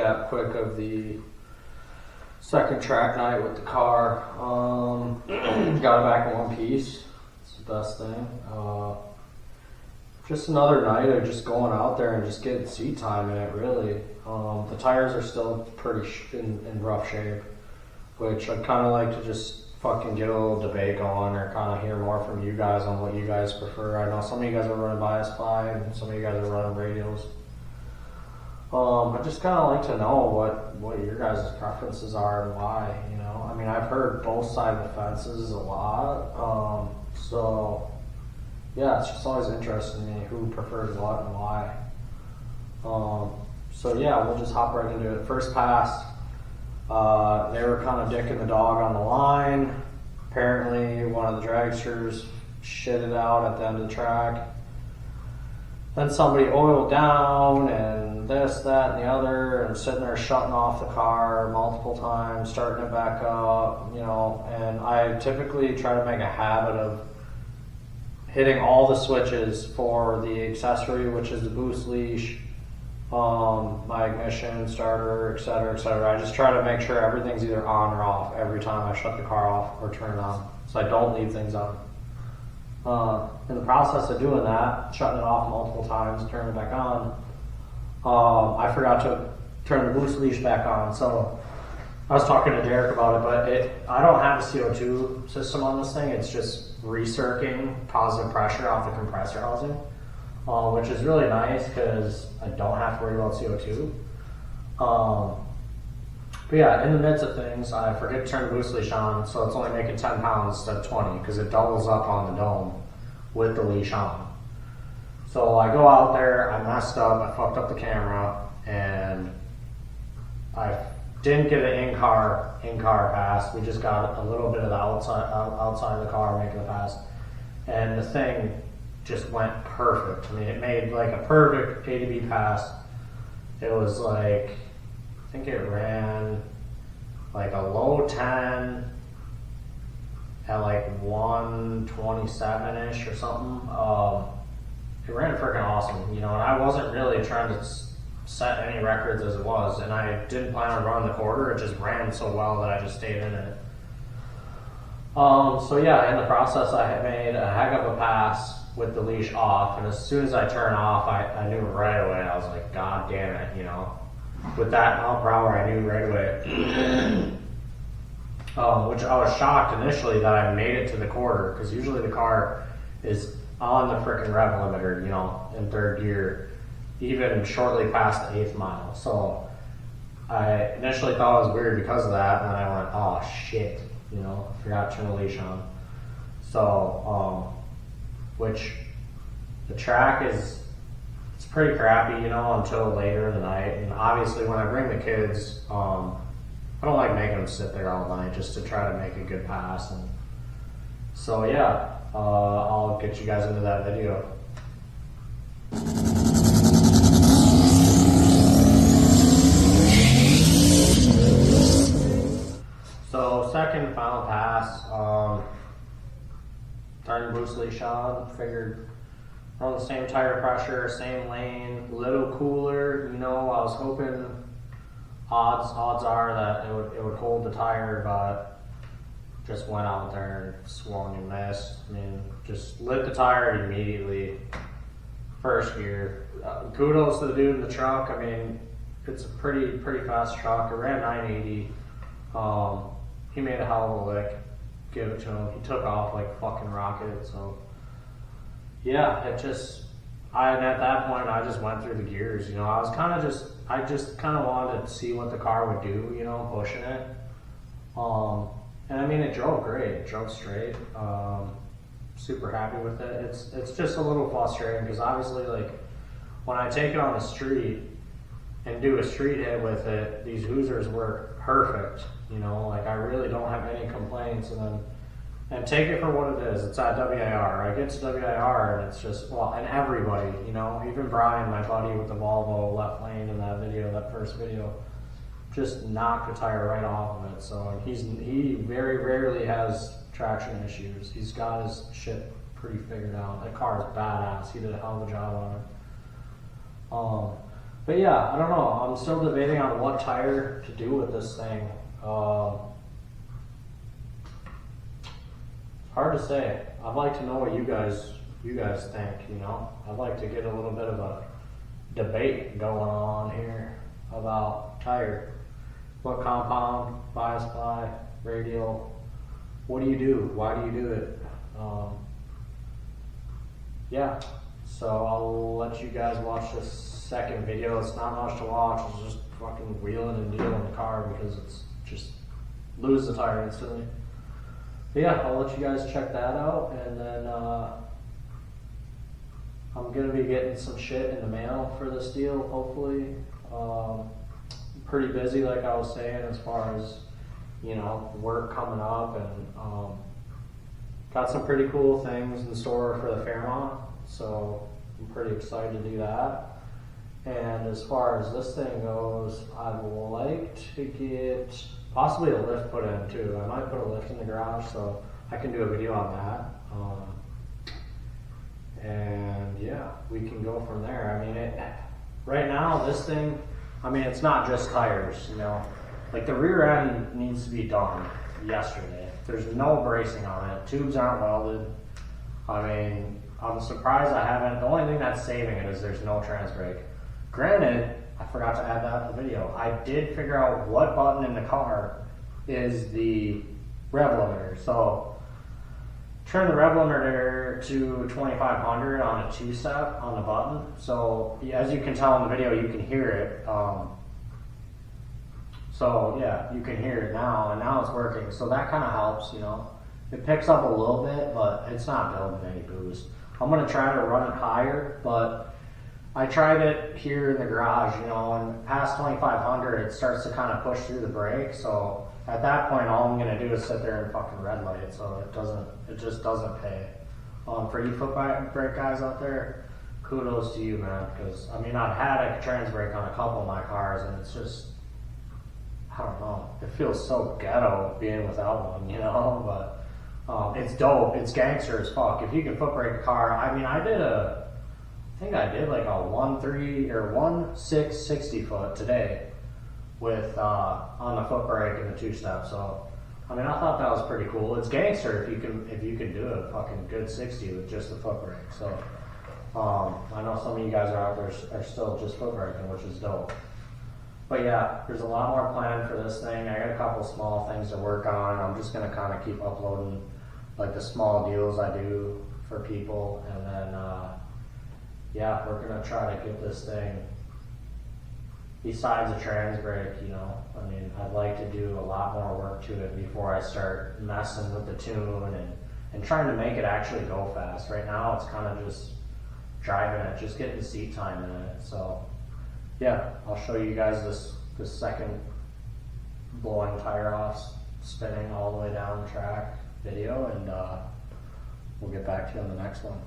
recap quick of the second track night with the car. Got it back in one piece. It's the best thing. Just another night of just going out there and just getting seat time in it, really. The tires are still pretty in rough shape, which I'd kind of like to just fucking get a little debate going or kind of hear more from you guys on what you guys prefer. I know some of you guys are running bias 5 and some of you guys are running radials. I just kind of like to know what your guys' preferences are and why, you know. I mean, I've heard both sides of the fences a lot, so yeah, it's just always interesting to me who prefers what and why. So yeah, we'll just hop right into it. First pass, they were kind of dicking the dog on the line. Apparently one of the dragsters shit it out at the end of the track. Then somebody oiled down and this, that, and the other, and sitting there shutting off the car multiple times, starting it back up, you know. And I typically try to make a habit of hitting all the switches for the accessory, which is the boost leash, my ignition, starter, etc., etc. I just try to make sure everything's either on or off every time I shut the car off or turn it on, so I don't leave things on. In the process of doing that, shutting it off multiple times, turning it back on, I forgot to turn the boost leash back on. So I was talking to Derek about it, but I don't have a CO2 system on this thing. It's just recirculating positive pressure off the compressor housing, which is really nice because I don't have to worry about CO2. But yeah, in the midst of things, I forget to turn the boost leash on, so it's only making 10 pounds instead of 20 because it doubles up on the dome with the leash on. So I go out there, I messed up, I fucked up the camera, and I didn't get an in-car pass. We just got a little bit of the outside of the car making the pass, and the thing just went perfect. I mean, it made like a perfect A to B pass. It was like, I think it ran like a low 10 at like 127-ish or something. It ran freaking awesome, you know, and I wasn't really trying to set any records as it was, and I didn't plan on running the quarter. It just ran so well that I just stayed in it. So yeah, in the process I had made a heck of a pass with the leash off, and as soon as I turned off, I knew right away. I was like, God damn it, you know. With that mile per hour, I knew right away. Which I was shocked initially that I made it to the quarter, because usually the car is on the frickin' rev limiter, you know, in third gear, even shortly past the 8th mile. So I initially thought it was weird because of that, and then I went, oh shit, you know, forgot to turn the leash on. So, which the track is, it's pretty crappy, you know, until later in the night. And obviously when I bring the kids, I don't like making them sit there all night just to try to make a good pass. And so yeah, I'll get you guys into that video. So second and final pass, turned the boost leash on, figured on the same tire pressure, same lane, little cooler, you know. I was hoping odds are that it would hold the tire, but just went out there and swung and missed. I mean, just lit the tire immediately, first gear. Kudos to the dude in the truck. I mean, it's a pretty fast truck. It ran 980. He made a hell of a lick. Give it to him. He took off like fucking rocket. So yeah, and at that point I just went through the gears. You know, I just kind of wanted to see what the car would do. You know, pushing it. And I mean, it drove great. It drove straight. Super happy with it. It's just a little frustrating because obviously, like, when I take it on the street and do a street hit with it, these Hoosers work perfect. You know, like, I really don't have any complaints. And take it for what it is. It's at WIR. I get to WIR and it's just, well, and everybody, you know, even Brian, my buddy with the Volvo left lane in that first video, just knocked the tire right off of it. So he very rarely has traction issues. He's got his shit pretty figured out. That car is badass. He did a hell of a job on it. But yeah, I don't know. I'm still debating on what tire to do with this thing. Hard to say. I'd like to know what you guys think. You know, I'd like to get a little bit of a debate going on here about tire. What compound, bias ply, radial? What do you do? Why do you do it? Yeah. So I'll let you guys watch this second video. It's not much to watch. It's just fucking wheeling and dealing the car because it's just lose the tire instantly. But yeah, I'll let you guys check that out, and then I'm gonna be getting some shit in the mail for this deal, hopefully. Pretty busy, like I was saying, as far as, you know, work coming up, and got some pretty cool things in store for the Fairmont, so I'm pretty excited to do that. And as far as this thing goes, I'd like to get possibly a lift put in too. I might put a lift in the garage so I can do a video on that. And yeah, we can go from there. I mean, right now this thing, I mean, it's not just tires, you know. Like the rear end needs to be done yesterday. There's no bracing on it. Tubes aren't welded. I mean, I'm surprised I haven't. The only thing that's saving it is there's no trans brake. Granted, I forgot to add that in the video. I did figure out what button in the car is the rev limiter. So turn the rev limiter to 2500 on a 2-step on the button. So as you can tell in the video, you can hear it. So yeah, you can hear it now, and now it's working. So that kind of helps, you know. It picks up a little bit, but it's not building any boost. I'm gonna try to run it higher, but I tried it here in the garage, you know, and past 2500, it starts to kind of push through the brake. So at that point, all I'm gonna do is sit there and fucking red light it. So it just doesn't pay. For you foot brake guys out there, kudos to you, man. Because I mean, I've had a trans brake on a couple of my cars, and it's just, I don't know. It feels so ghetto being without one, you know. But it's dope. It's gangster as fuck. If you can foot brake a car, I mean, I think I did like a 1.3 or 1.6 60 foot today with on the foot brake and the 2-step. So I mean, I thought that was pretty cool. It's gangster if you can do a fucking good 60 with just the foot brake. So I know some of you guys are out there are still just foot braking, which is dope. But yeah, there's a lot more planned for this thing. I got a couple small things to work on. I'm just gonna kind of keep uploading like the small deals I do for people, and then yeah, we're gonna try to get this thing, besides a trans brake, you know, I mean, I'd like to do a lot more work to it before I start messing with the tune and trying to make it actually go fast. Right now it's kind of just driving it, just getting seat time in it. So yeah, I'll show you guys this second blowing tire off, spinning all the way down the track video, and we'll get back to you on the next one.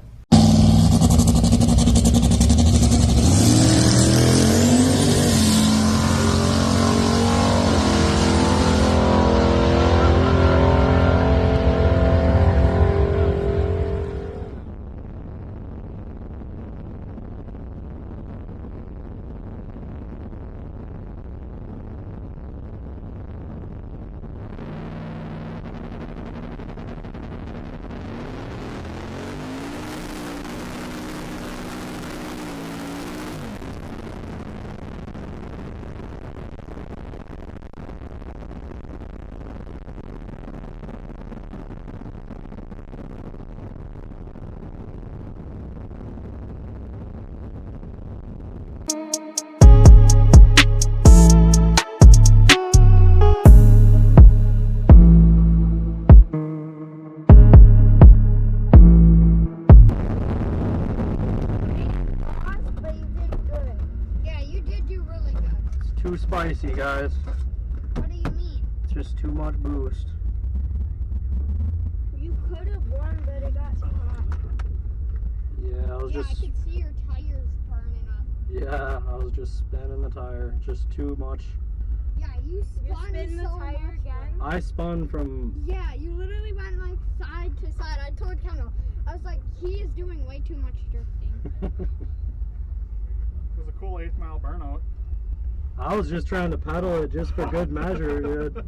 Too spicy, guys. What do you mean? It's just too much boost. You could have won, but it got too hot. Yeah, I could see your tires burning up. Yeah, I was just spinning the tire. Just too much. Yeah, you spun the tire again? I spun from... Yeah, you literally went like side to side. I told Kendall, I was like, he is doing way too much drifting. It was a cool 8th mile burnout. I was just trying to pedal it just for good measure, dude.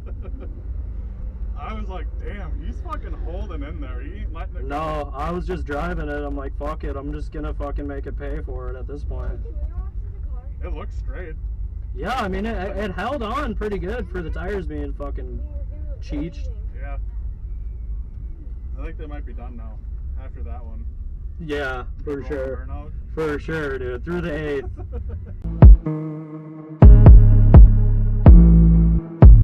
I was like, damn, he's fucking holding in there. He ain't letting it go. No, I was just driving it. I'm like, fuck it. I'm just gonna fucking make it pay for it at this point. It looks straight. Yeah, I mean, it held on pretty good for the tires being fucking cheeched. Yeah. I think they might be done now after that one. Yeah, for Roll sure. burnout. For sure, dude. Through the 8th.